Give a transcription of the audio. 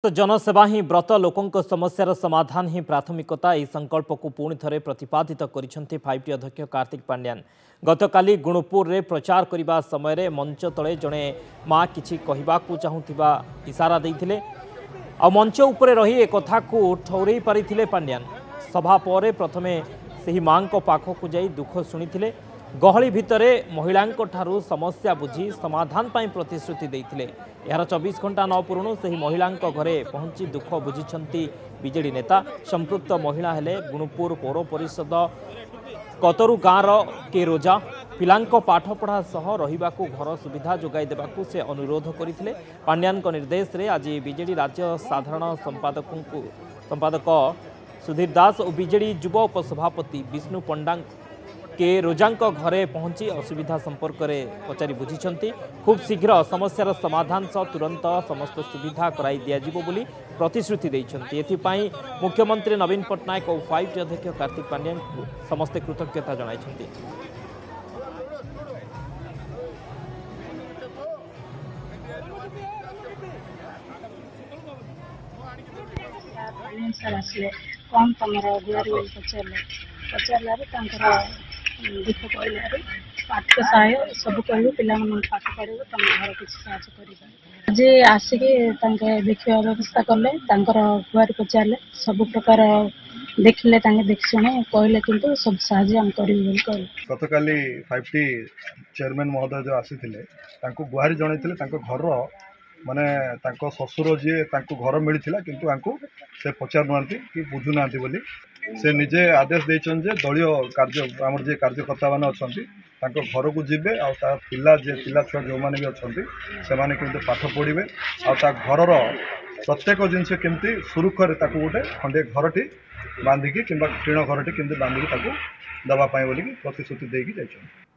तो जनसेवा ही व्रत लोकों समस्यार समाधान ही प्राथमिकता यह संकल्प को पुणी थे प्रतिपादित कर 5T अध्यक्ष कार्तिक पांड्यान गतकाली गुणुपुर रे प्रचार करने समय मंच तले जड़े माँ किछि कहवाकू चाहूथिबा इशारा देइथिले आ मंच उपरे रही एक कथा को ठौरे पारिथिले पांड्यान सभा पर प्रथमे सही माँ पाखक जाई दुख शुणिथिले गहली भितरे महिलांको ठारू समस्या बुझी समाधान पाई प्रतिश्रुति देइथिले यार 24 घंटा न पूर्णु सही महिलांको घरे पहुंची दुख बुझिछंती बीजेडी नेता संपृक्त महिला हेले गुणुपुर पौर परिषद कतरु गाँर के रोजा पिलांको पाठपढ़ा सह रहिबाकू घर सुविधा जोगाई देबाकू से अनुरोध करथिले पांड्यान निर्देश रे आज बीजेडी राज्य साधारण संपादक सुधीर दास और बीजेडी युव उपसभापति विष्णु पंडा के रोजांको घरे पहुंची असुविधा संपर्क में पचारि बुझिछंती खूब शीघ्र समस्यार समाधान सह तुरंत समस्त सुविधा कराई दियाजिबो बोली प्रतिश्रुति देइछंती एथिपाई मुख्यमंत्री नवीन पट्टनायक और 5T अध्यक्ष कार्तिक पांड्यान को समस्ते कृतज्ञता जणाइछंती। कौन तुम दुआरी पचार दुख कहल पाठ सहाय सब कहलु पिला पाठ पढ़े तुम घर किसी साहय कर आज आसिक देखा व्यवस्था कले दुआरी पचारे सब प्रकार देखिले देख शुणे कहले किंतु सब साहय कहले गतकाली 5T चेयरमैन महोदय जो आसी गुहारी जनई घर माने ससुर जी घर मिलता किंतु से पचार ना कि बुझुना बोली से निजे आदेश देछन जे दलीय कार्य आमर जे कार्यकर्ता माने अछंती तांको घर को जिबे आ ता पिला छुआ जो माने भी अछंती से माने किंतु पाठ पढ़िबे आ ता घरर प्रत्येक जिनस केमती सुरुखरे ताको गोटे खंडे घरटी बांधिकी किंबा टीण घरटी केमती बांधिकी ताको दबा पाए बोली प्रतिश्रुति देकी जाइछन।